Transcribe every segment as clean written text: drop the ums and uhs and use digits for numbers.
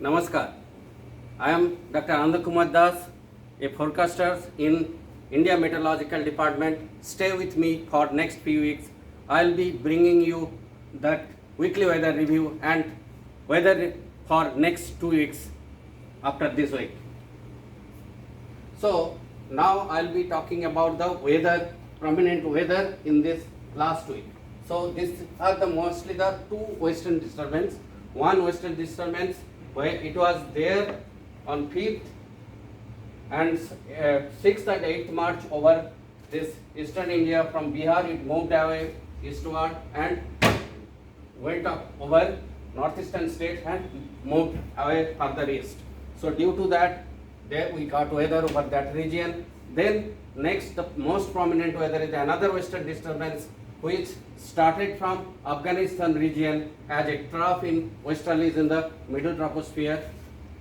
Namaskar. I am Dr. Anand Kumar Das, a forecaster in India Meteorological Department. Stay with me for next few weeks. I'll be bringing you that weekly weather review and weather for next 2 weeks after this week. So now I'll be talking about the weather, prominent weather in this last week. So these are the mostly the two western disturbance. One western disturbance where it was there on 5th and 6th and 8th March over this eastern India from Bihar. It moved away eastward and went up over northeastern states and moved away further east. So due to that, there we got weather over that region. Then next, the most prominent weather is another western disturbance which started from Afghanistan region as a trough in westerlies in the middle troposphere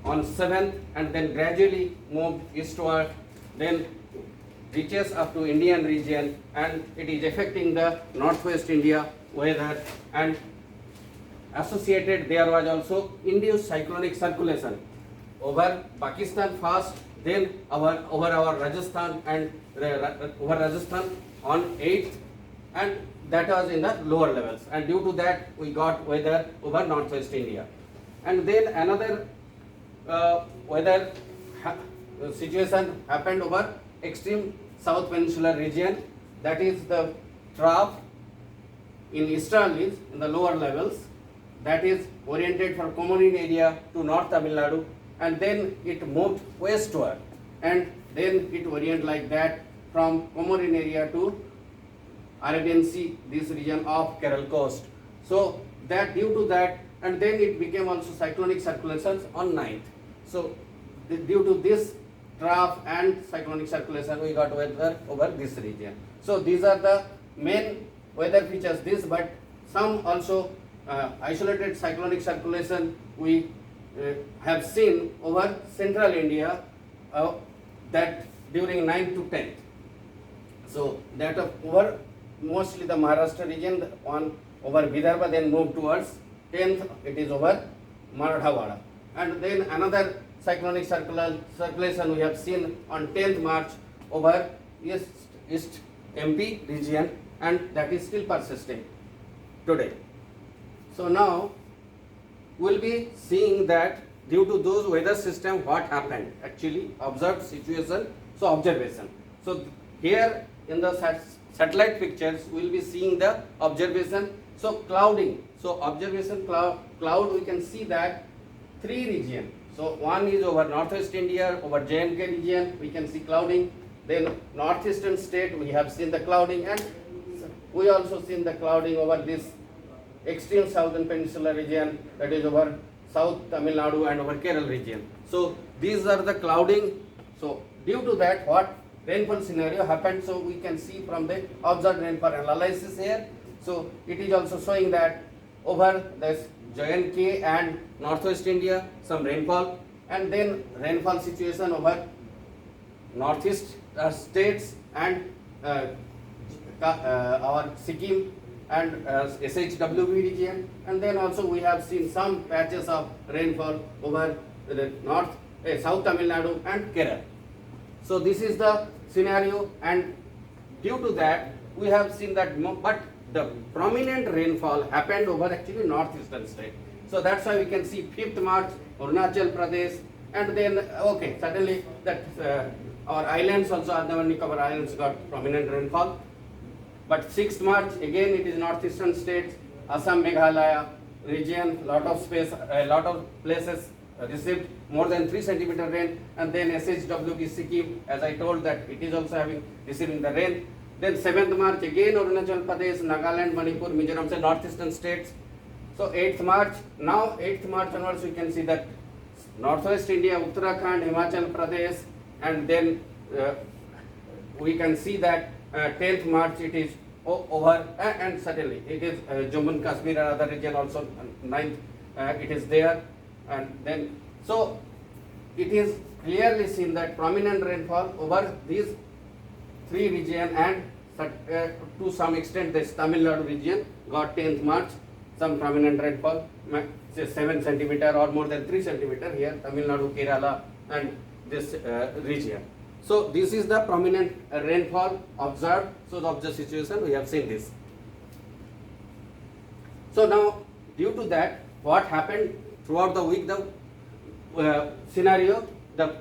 on 7th and then gradually moved eastward, then reaches up to Indian region and it is affecting the northwest India weather, and associated there was also induced cyclonic circulation over Pakistan first, then over our Rajasthan and over Rajasthan on 8th, and that was in the lower levels, and due to that we got weather over northwest India. And then another weather situation happened over extreme south peninsular region, that is the trough in easterlies in the lower levels, that is oriented from Comorin area to North Tamil Nadu, and then it moved westward and then it orient like that from Comorin area to Arabian Sea, this region of Kerala coast. So that due to that, and then it became also cyclonic circulations on 9th. So due to this trough and cyclonic circulation, we got weather over this region. So these are the main weather features. This, but some also isolated cyclonic circulation we have seen over central India that during 9th to 10th. So that of over mostly the Maharashtra region on over Vidarbha, then moved towards 10th, it is over Marathwada. And then another cyclonic circulation we have seen on 10th March over East MP region, and that is still persisting today. So now we'll be seeing that due to those weather system what happened, actually observed situation, so observation. So here in the satellite pictures we'll be seeing the observation. So clouding, so observation cloud we can see that three regions. So one is over northwest India, over J&K region we can see clouding, then northeastern state we have seen the clouding, and we also seen the clouding over this extreme southern peninsular region, that is over South Tamil Nadu and over Kerala region. So these are the clouding. So due to that, what rainfall scenario happened, so we can see from the observed rainfall analysis here. So it is also showing that over this J&K and northwest India some rainfall, and then rainfall situation over northeast states and our Sikkim and SHWB region, and then also we have seen some patches of rainfall over the South Tamil Nadu and Kerala. So this is the scenario, and due to that we have seen that, but the prominent rainfall happened over actually northeastern state. So that's why we can see 5th March Arunachal Pradesh, and then okay, suddenly that our islands also, Andaman and Nicobar Islands, got prominent rainfall. But 6th March again it is northeastern states, Assam, Meghalaya region, lot of space, a lot of places received more than 3 centimeter rain, and then SHWB Sikkim, as I told that it is also receiving the rain. Then 7th March again Arunachal Pradesh, Nagaland, Manipur, Mizoram, say northeastern states. So 8th March, now 8th March onwards we can see that northwest India, Uttarakhand, Himachal Pradesh, and then we can see that 10th March it is over, and suddenly it is Jammu and Kashmir and other region also 9th it is there, and then so it is clearly seen that prominent rainfall over these three region, and to some extent this Tamil Nadu region got 10th March, some prominent rainfall, say 7 centimeter or more than 3 centimeter here, Tamil Nadu, Kerala and this region. So this is the prominent rainfall observed. So the observed situation, we have seen this. So now due to that, what happened throughout the week, the scenario, the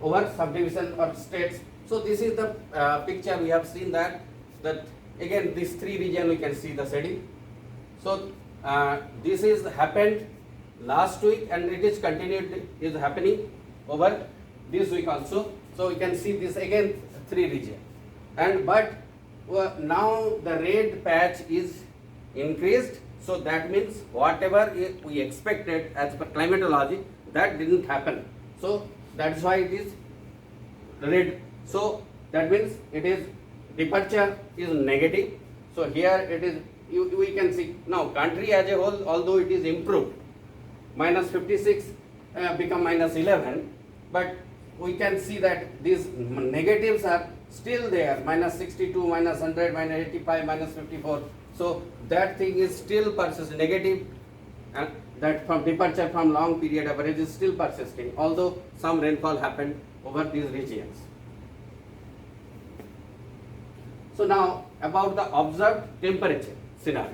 over subdivision or states. So this is the picture. We have seen that again these three region we can see the shading. So this is happened last week and it is continued, is happening over this week also. So we can see this again three region, and but now the red patch is increased. So that means whatever we expected as per climatology, that didn't happen. So that's why it is red. So that means it is departure is negative. So here it is, we can see now country as a whole, although it is improved, minus 56 become minus 11, but we can see that these negatives are still there, minus 62, minus 100, minus 85, minus 54. So that thing is still persistent, negative, and that from departure from long period average is still persisting, although some rainfall happened over these regions. So now about the observed temperature scenario.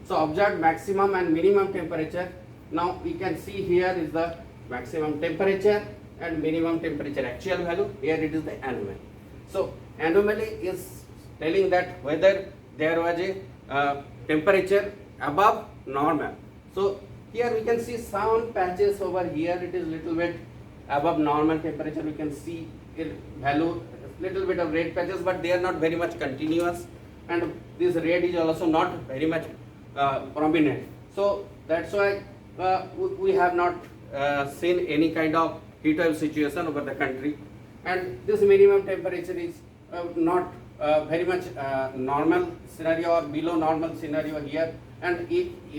So observed maximum and minimum temperature. Now we can see here is the maximum temperature and minimum temperature actual value. Here it is the anomaly. So anomaly is telling that whether there was a temperature above normal. So here we can see some patches over here. It is little bit above normal temperature. We can see value, little bit of red patches, but they are not very much continuous, and this red is also not very much prominent. So that's why we have not seen any kind of heat wave situation over the country, and this minimum temperature is not very much normal scenario or below normal scenario here, and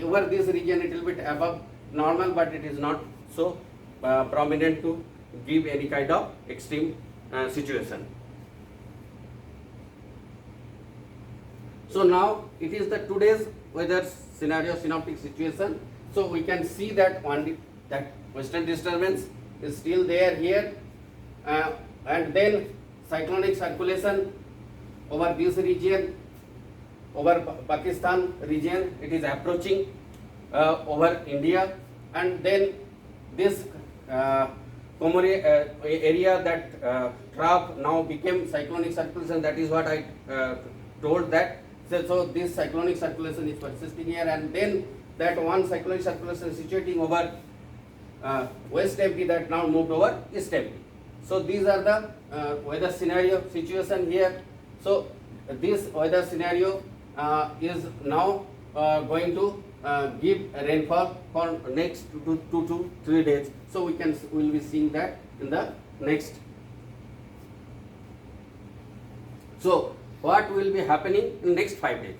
over this region it will be above normal, but it is not so prominent to give any kind of extreme situation. So now it is the today's weather scenario, synoptic situation. So we can see that that western disturbance is still there here, and then cyclonic circulation over this region, over Pakistan region, it is approaching over India, and then this area that trough now became cyclonic circulation. That is what I told that. So this cyclonic circulation is persisting here, and then that one cyclonic circulation is situating over West MP that now moved over East MP. So these are the weather scenario situation here. So this weather scenario is now going to give rainfall for next 2 to 3 days. So we will be seeing that in the next. So what will be happening in next 5 days?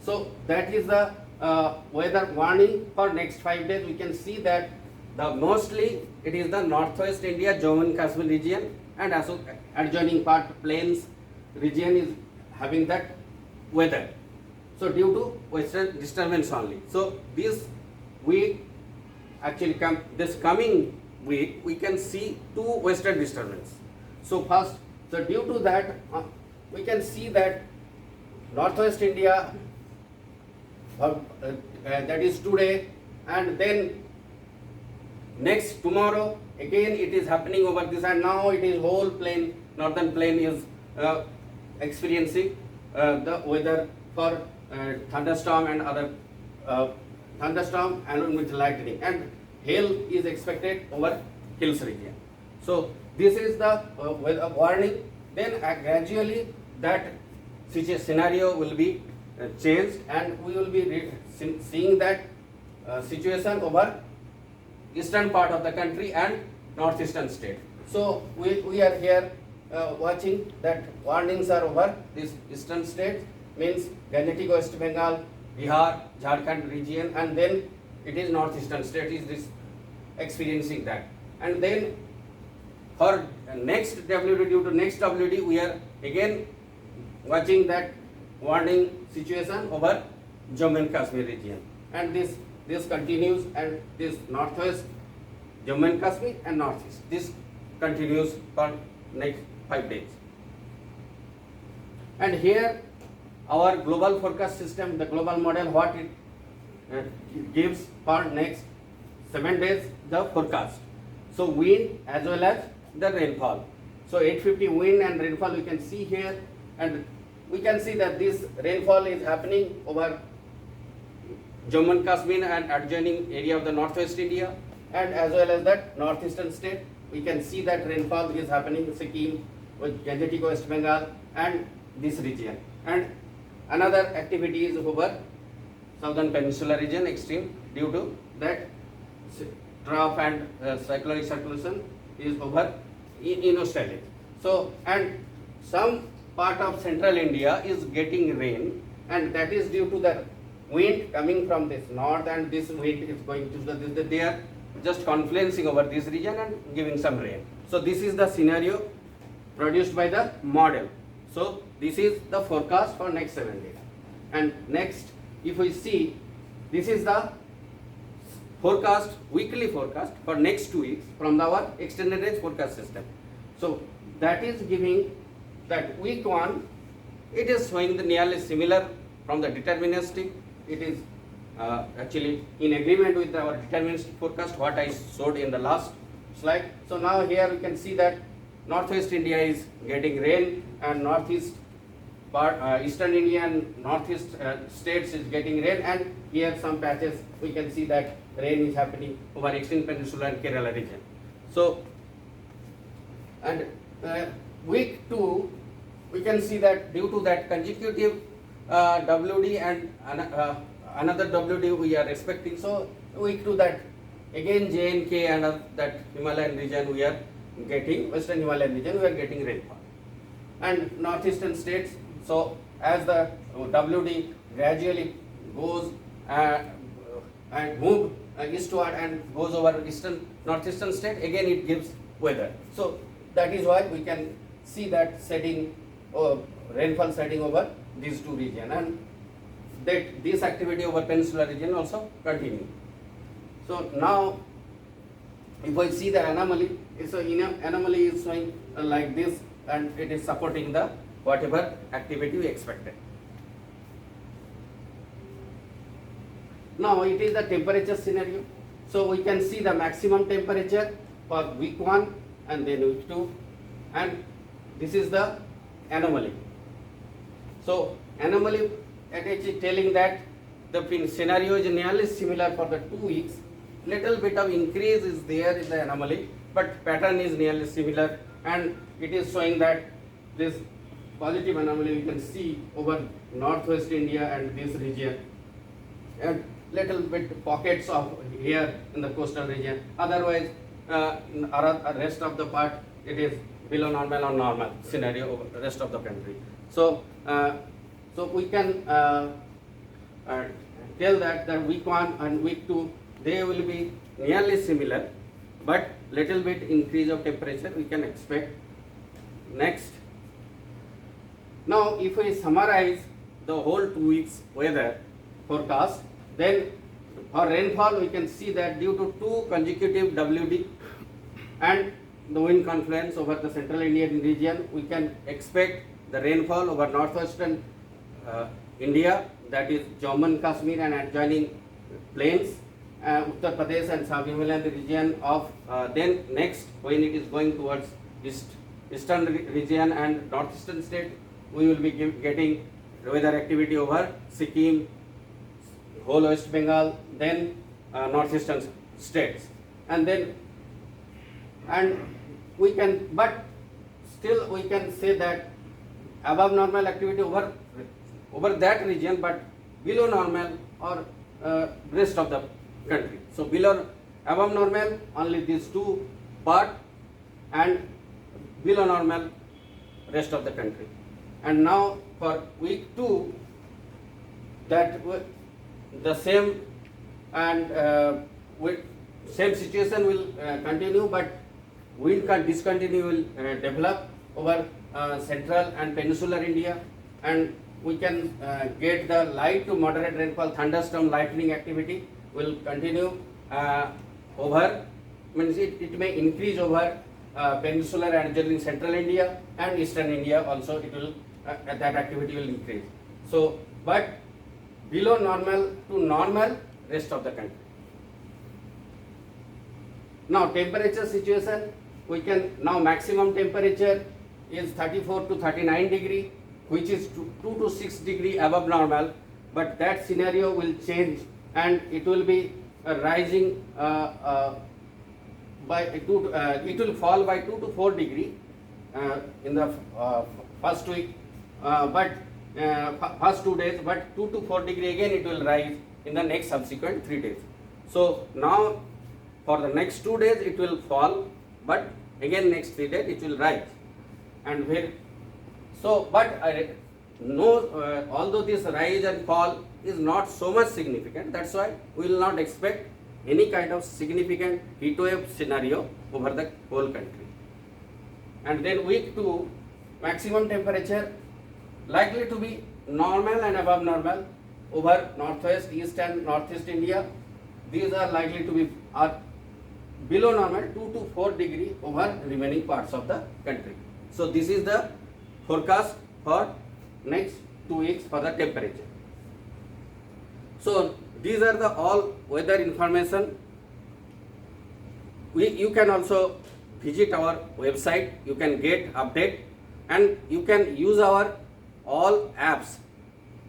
So that is the weather warning for next 5 days. We can see that the mostly it is the northwest India, Jammu and Kashmir region, and also adjoining part plains region is having that weather. So due to western disturbance only. So this week, actually this coming week, we can see 2 western disturbance. So first, so due to that, we can see that northwest India, that is today, and then next tomorrow again it is happening over this, and now it is whole plain, northern plain is experiencing the weather for thunderstorm and other thunderstorm and with lightning, and hail is expected over hills region. So this is the weather warning. Then gradually that scenario will be changed, and we will be seeing that situation over eastern part of the country and northeastern state. So we are here watching that warnings are over this eastern state, means Gangetic West Bengal, Bihar, Jharkhand region, and then it is northeastern state is this experiencing that. And then for next WD, due to next WD, we are again watching that warning situation over Jammu and Kashmir region, and this continues, and this northwest Jammu and Kashmir and northeast, this continues for next 5 days. And here our global forecast system, the global model, what it gives for next 7 days the forecast. So wind as well as the rainfall. So 850 wind and rainfall we can see here, and we can see that this rainfall is happening over Jammu and Kashmir and adjoining area of the northwest India, and as well as that northeastern state. We can see that rainfall is happening in Sikkim, with Gangetic West Bengal and this region. And another activity is over southern peninsula region extreme due to that trough and cyclonic circulation is over in Australia. So, and some part of central India is getting rain, and that is due to the wind coming from this north, and this wind is going to they are just confluencing over this region and giving some rain. So this is the scenario produced by the model. So this is the forecast for next 7 days. And next, if we see, this is the forecast, weekly forecast for next 2 weeks from our extended range forecast system. So that is giving that week 1, it is showing the nearly similar from the deterministic. It is actually in agreement with our deterministic forecast what I showed in the last slide. So now here we can see that northwest India is getting rain, and northeast part, eastern India and northeast states is getting rain, and here some patches we can see that rain is happening over extreme peninsula and Kerala region. So, and week 2 we can see that due to that consecutive WD and another WD we are expecting. So week 2 that again J&K and that Himalayan region we are getting, western Himalayan region we are getting rainfall, and northeastern states. So as the WD gradually goes and move eastward and goes over eastern northeastern state, again it gives weather. So that is why we can see that setting rainfall setting over these 2 regions, and that this activity over peninsular region also continue. So now if I see the anomaly, so anomaly is showing like this, and it is supporting the whatever activity we expected. Now it is the temperature scenario. So we can see the maximum temperature for week 1 and then week 2, and this is the anomaly. So anomaly is telling that the scenario is nearly similar for the 2 weeks. Little bit of increase is there in the anomaly, but pattern is nearly similar, and it is showing that this positive anomaly you can see over northwest India and this region, and little bit pockets of here in the coastal region. Otherwise, rest of the part it is below normal or normal scenario over the rest of the country. So, so we can tell that the week 1 and week 2 they will be nearly similar, but little bit increase of temperature we can expect. Next, now if we summarize the whole 2 weeks weather forecast, then for rainfall we can see that due to 2 consecutive WD and the wind confluence over the central Indian region, we can expect the rainfall over northwestern India, that is Jammu and Kashmir and adjoining plains, Uttar Pradesh and South Himalayan region of then next when it is going towards eastern region and northeastern state, we will be getting weather activity over Sikkim, whole West Bengal, then northeastern states, and then we can, but still we can say that above normal activity over that region, but below normal or rest of the country. So below, above normal only these 2 part, and below normal rest of the country. And now for week 2, that the same and same situation will continue, but wind discontinue will develop over central and peninsular India, and we can get the light to moderate rainfall, thunderstorm, lightning activity will continue over, means it may increase over peninsular and adjoining central India and eastern India also. It will that activity will increase. So, but below normal to normal rest of the country. Now temperature situation, we can now maximum temperature is 34 to 39 degree, which is 2 to 6 degree above normal, but that scenario will change and it will be rising by it will fall by 2 to 4 degree in the first week, but first 2 days, but 2 to 4 degree again it will rise in the next subsequent 3 days. So now for the next 2 days it will fall, but again next 3 days it will rise. And where so, but although this rise and fall is not so much significant, that's why we will not expect any kind of significant heat wave scenario over the whole country. And then week 2, maximum temperature likely to be normal and above normal over northwest, east and northeast India. These are likely to be below normal 2 to 4 degree over remaining parts of the country. So this is the forecast for next 2 weeks for the temperature. So these are the all weather information. You can also visit our website, you can get update, and you can use our all apps,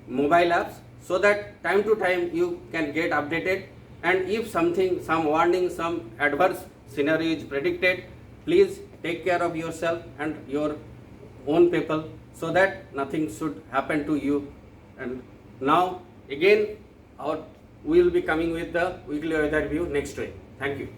mobile apps, so that time to time you can get updated. And if something, some warning, some adverse scenario is predicted, please take care of yourself and your own people so that nothing should happen to you. And now again we will be coming with the weekly weather review next week. Thank you.